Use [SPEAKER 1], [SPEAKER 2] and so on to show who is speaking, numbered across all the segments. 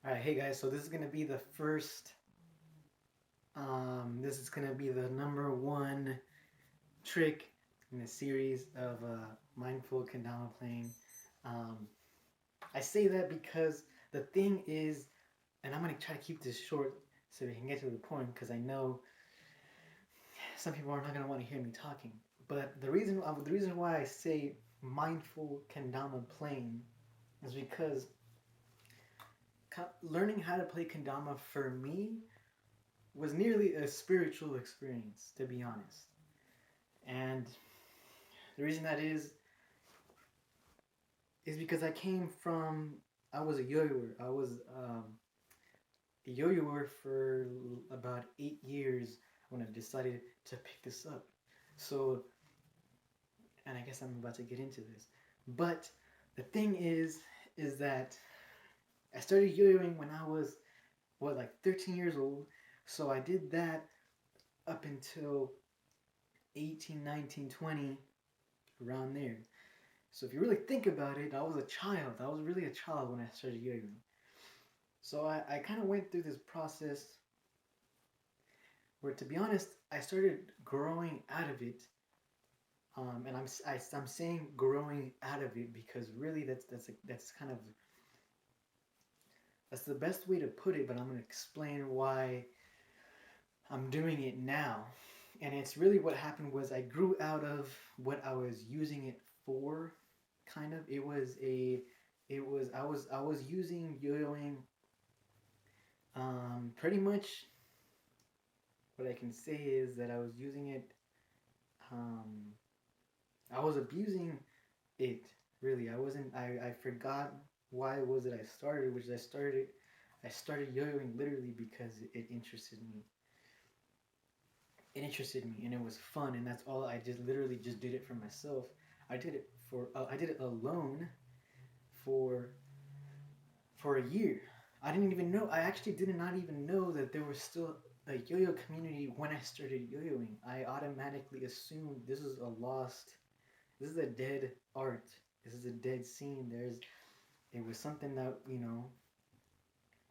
[SPEAKER 1] All right, hey guys. So this is gonna be the first. This is gonna be the number one trick in a series of mindful kendama playing. Um, I say that because the thing is, and I'm gonna try to keep this short so we can get to the point because I know some people are not gonna want to hear me talking. But the reason why I say mindful kendama playing is because learning how to play kendama for me was nearly a spiritual experience, to be honest. And the reason that is because I came from I was a yo-yoer. I was a yo-yoer for about 8 years when I decided to pick this up. So, and I guess I'm about to get into this. But the thing is that I started yo-yoing when I was like 13 years old. So I did that up until 18, 19, 20, around there. So if you really think about it, I was a child. I was really a child when I started yo-yoing. So I kind of went through this process where, to be honest, I started growing out of it. And I'm saying growing out of it because really that's kind of that's the best way to put it. But I'm gonna explain why I'm doing it now. And it's really what happened was I grew out of what I was using it for. Kind of, I was using yo-yoing. Pretty much what I can say is that I was using it. Um, I was abusing it. Really, I wasn't. I forgot why was it I started, which I started yo-yoing literally because it interested me. It interested me, and it was fun, and that's all. I just literally just did it for myself. I did it alone for a year. I didn't even know. I actually did not even know that there was still a yo-yo community when I started yo-yoing. I automatically assumed this is a lost, this is a dead art. This is a dead scene. It was something that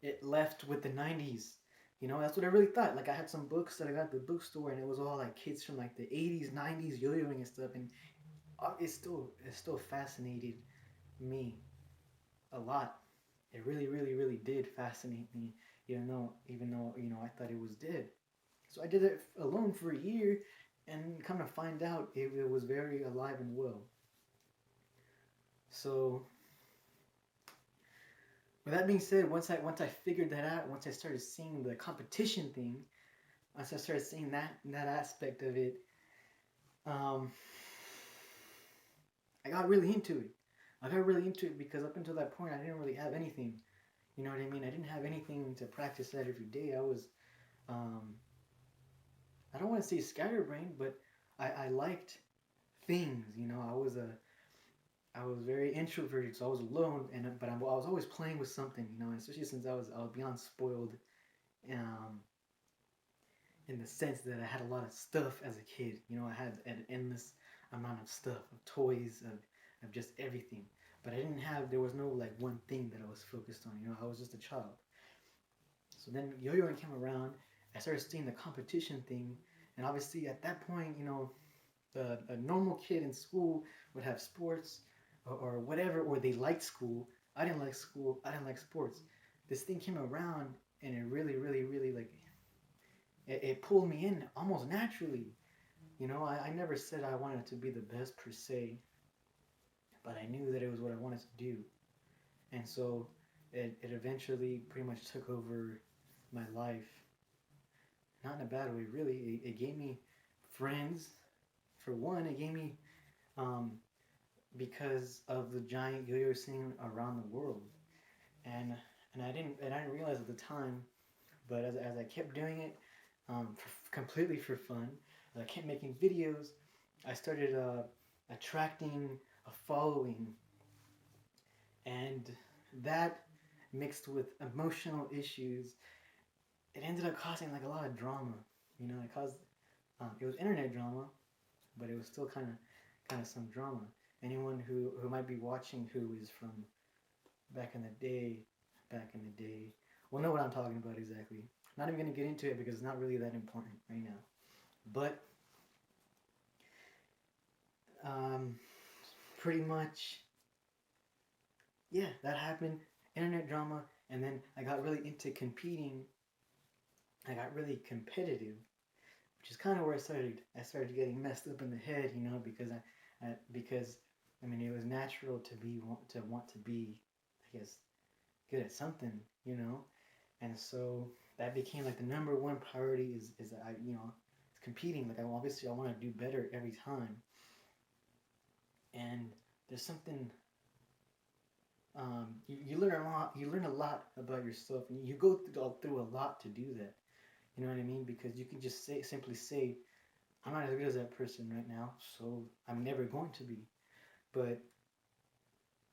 [SPEAKER 1] it left with the '90s. That's what I really thought. Like I had some books that I got at the bookstore, and it was all like kids from like the '80s, '90s yo-yoing and stuff, and it still fascinated me a lot. It really, really, really did fascinate me, even though I thought it was dead. So I did it alone for a year, and come to find out, it was very alive and well. So with that being said, once I figured that out, once I started seeing the competition thing, once I started seeing that aspect of it, um, I got really into it. I got really into it because up until that point, I didn't really have anything. You know what I mean? I didn't have anything to practice that every day. Um, I don't want to say scatterbrained, but I liked things. I was very introverted, so I was alone, I was always playing with something. Especially since I was beyond spoiled, um, in the sense that I had a lot of stuff as a kid. I had an endless amount of stuff, of toys, of just everything. But there was no like one thing that I was focused on. I was just a child. So then yo-yoing came around. I started seeing the competition thing, and obviously at that point, a normal kid in school would have sports or whatever, or they liked school. I didn't like school. I didn't like sports. This thing came around, and it really, really, really like it pulled me in almost naturally. I never said I wanted to be the best per se, but I knew that it was what I wanted to do, and so it eventually pretty much took over my life. Not in a bad way, really. It gave me friends. For one, it gave me um, because of the giant yo-yo scene around the world, and I didn't realize at the time, but as I kept doing it, completely for fun, as I kept making videos, I started attracting a following, and that mixed with emotional issues, it ended up causing like a lot of drama. It caused it was internet drama, but it was still kind of some drama. Anyone who might be watching who is from back in the day, back in the day will know what I'm talking about exactly. Not even gonna get into it because it's not really that important right now. But um, pretty much, yeah, that happened. Internet drama, and then I got really into competing. I got really competitive, which is kind of where I started getting messed up in the head, because I mean it was natural to want to be, I guess, good at something, you know, and so that became like the number one priority is that it's competing. Like I want to do better every time, and there's something. You learn a lot. You learn a lot about yourself, and you go through a lot to do that. You know what I mean? Because you can just simply say, I'm not as good as that person right now, so I'm never going to be. But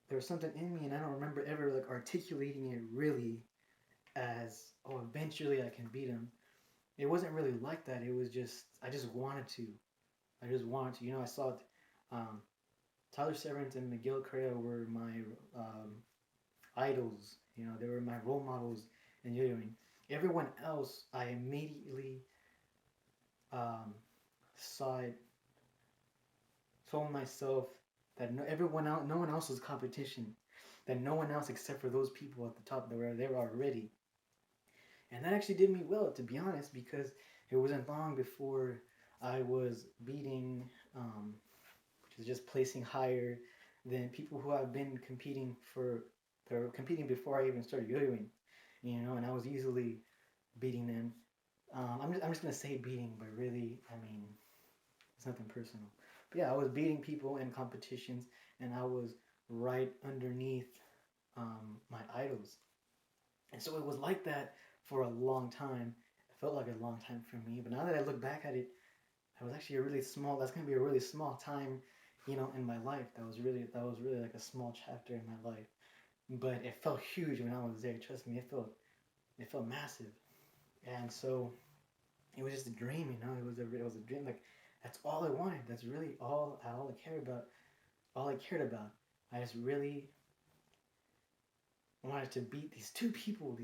[SPEAKER 1] there was something in me, and I don't remember ever like articulating it really as, oh, eventually I can beat him. It wasn't really like that. It was just I just wanted to. I just wanted to. I saw it. Um, Tyler Severance and Miguel Correa were my idols. They were my role models in yodeling. Everyone else, I immediately um, saw it, told myself that no one else was competition, that no one else except for those people at the top that were there already, and that actually did me well, to be honest, because it wasn't long before I was beating, which is just placing higher than people who have been competing they're competing before I even started yodeling, and I was easily beating them. I'm just gonna say beating, but really, I mean, it's nothing personal. But yeah, I was beating people in competitions, and I was right underneath my idols. And so it was like that for a long time. It felt like a long time for me. But now that I look back at it, that was actually a really small. That's gonna be a really small time, in my life. That was really like a small chapter in my life. But it felt huge when I was there. Trust me, it felt massive. And so it was just a dream, it was a dream. Like that's all I wanted. That's really all I cared about. All I cared about. I just really wanted to beat these two people,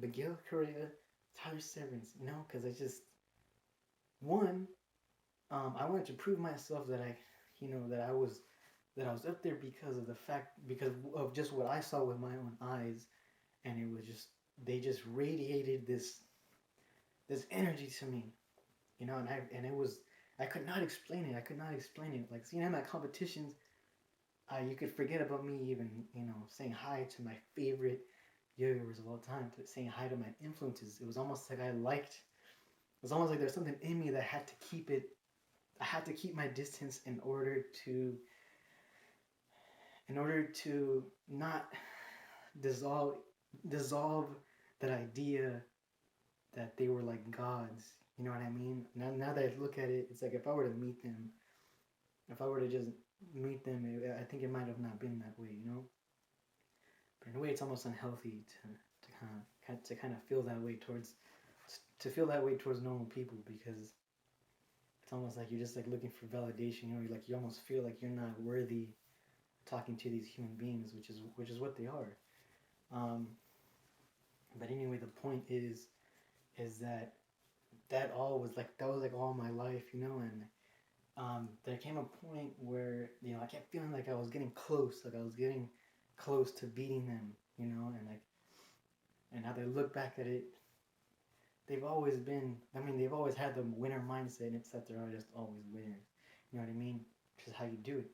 [SPEAKER 1] Miguel Correa, Tyler Severance. Because I just one, I wanted to prove myself that I was up there because of just what I saw with my own eyes, and it was just they just radiated this energy to me, and it was I could not explain it. I could not explain it. Like seeing him at competitions, you could forget about me even saying hi to my favorite yo-yoers of all time, saying hi to my influences. It was almost like it was almost like there's something in me that had to keep it. I had to keep my distance in order to not dissolve dissolve that idea that they were like gods. You know what I mean? Now that I look at it, it's like if I were to meet them, if I were to just meet them, I think it might have not been that way. But in a way, it's almost unhealthy to kind of feel that way towards normal people, because it's almost like you're just like looking for validation. You almost feel like you're not worthy talking to these human beings, which is what they are. Um, but anyway, the point is that was like all my life, and there came a point where I kept feeling like I was getting close, like I was getting close to beating them, and how they look back at it, they've always been. I mean, they've always had the winner mindset, and it's that they're just always winners. You know what I mean? Which is how you do it.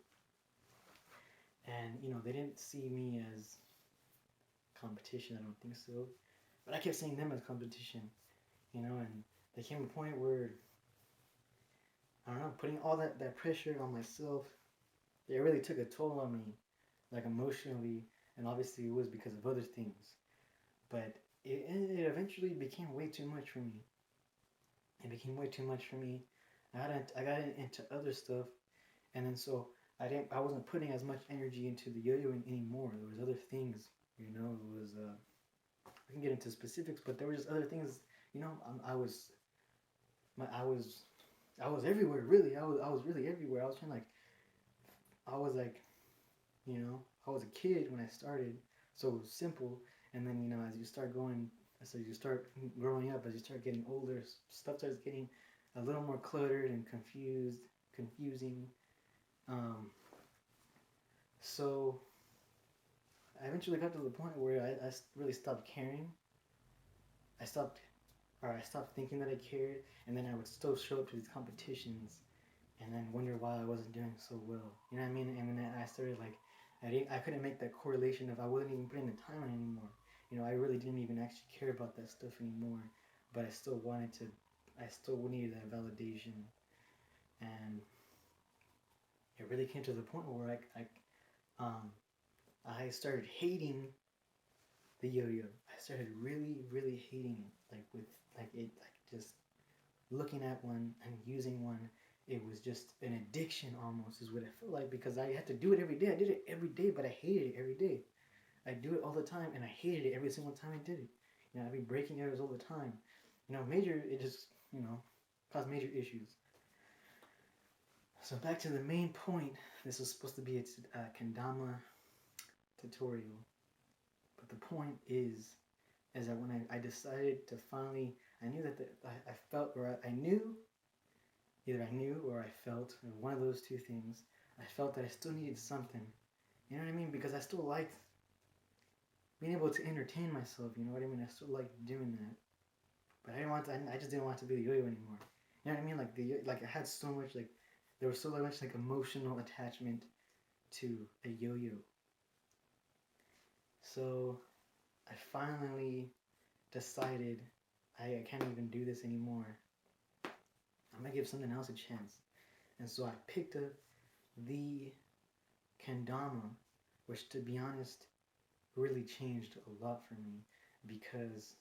[SPEAKER 1] And they didn't see me as competition. I don't think so. But I kept seeing them as competition. And there came a point where I don't know, putting all that pressure on myself, it really took a toll on me, like emotionally, and obviously it was because of other things. But it eventually became way too much for me. It became way too much for me. I got into other stuff, and then so I wasn't putting as much energy into the yo-yoing anymore. There was other things, it was we can get into specifics, but there were just other things, I was my I was everywhere, really. I was really everywhere. I was like, I was a kid when I started, so it was simple, And then, as you start going, so you start growing up, as you start getting older, stuff starts getting a little more cluttered and confusing. Um, so I eventually got to the point where I really stopped caring. I stopped thinking that I cared, and then I would still show up to these competitions, and then wonder why I wasn't doing so well. You know what I mean? And then I started like, I couldn't make that correlation of I wasn't even putting the time in anymore. I really didn't even actually care about that stuff anymore, but I still needed that validation, and it really came to the point where I started hating the yo-yo. I started really, really hating it, like just looking at one and using one. It was just an addiction almost, is what it felt like, because I had to do it every day. I did it every day, but I hated it every day. I do it all the time, and I hated it every single time I did it. I'd be breaking errors all the time. It just, caused major issues. So back to the main point. This was supposed to be a Kendama tutorial. But the point is that when I decided to finally, I knew that I felt, or I knew, either I knew or I felt, or one of those two things, I felt that I still needed something. You know what I mean? Because I still liked being able to entertain myself. You know what I mean? I still liked doing that. But I just didn't want to be the yo-yo anymore. You know what I mean? Like I had so much, there was so much emotional attachment to a yo-yo. So I finally decided I can't even do this anymore. I'm gonna give something else a chance. And so I picked up the Kendama, which, to be honest, really changed a lot for me, because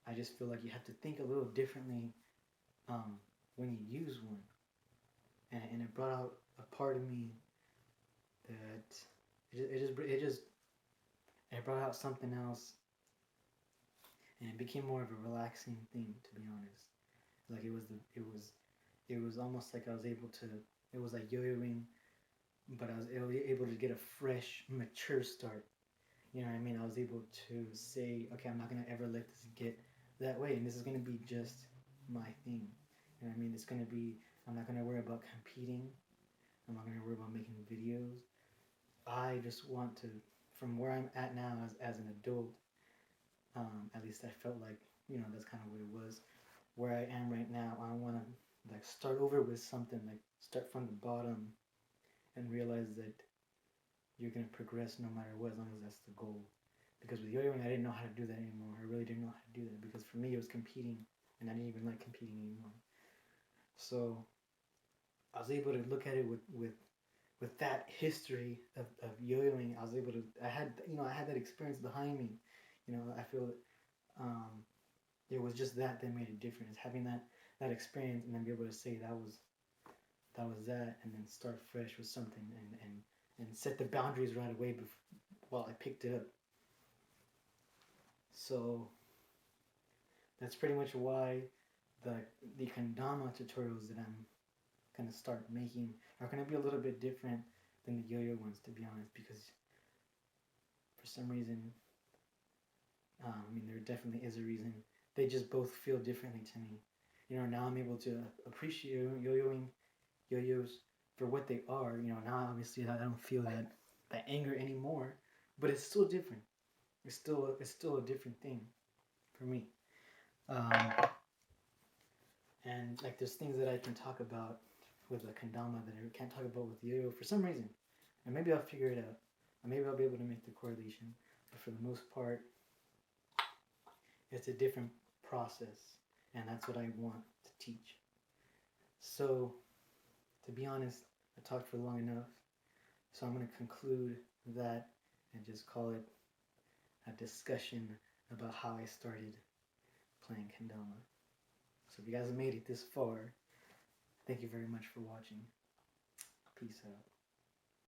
[SPEAKER 1] I just feel like you have to think a little differently when you use one. And it brought out a part of me that it brought out something else, and it became more of a relaxing thing, to be honest. Like it was almost like I was able to, it was like yo-yoing, but I was able to get a fresh, mature start. You know what I mean? I was able to say, okay, I'm not gonna ever let this get that way, and this is gonna be just my thing. You know what I mean? I'm not gonna worry about competing. I'm not gonna worry about making videos. I just want to, from where I'm at now as an adult, at least I felt like, that's kind of what it was. Where I am right now, I want to start over with something, start from the bottom, and realize that you're gonna progress no matter what, as long as that's the goal. Because with yo-yoing, I didn't know how to do that anymore. I really didn't know how to do that, because for me it was competing, and I didn't even like competing anymore. So I was able to look at it with that history of yo-yoing. I was able to, I had that experience behind me. I feel it was just that made a difference. Having that experience, and then be able to say that was that, and then start fresh with something, and set the boundaries right away while I picked it up. So that's pretty much why the Kendama tutorials that I'm gonna start making are gonna be a little bit different than the yo-yo ones, to be honest, because for some reason, there definitely is a reason. They just both feel differently to me. Now I'm able to appreciate yo-yos for what they are. Now obviously I don't feel that anger anymore, but it's still different. It's still a different thing for me. And there's things that I can talk about with a Kendama that I can't talk about with yo-yo for some reason. And maybe I'll figure it out. Or maybe I'll be able to make the correlation. But for the most part, it's a different process. And that's what I want to teach. So, to be honest, I talked for long enough. So I'm going to conclude that and just call it a discussion about how I started playing Kendama. So if you guys have made it this far, thank you very much for watching. Peace out.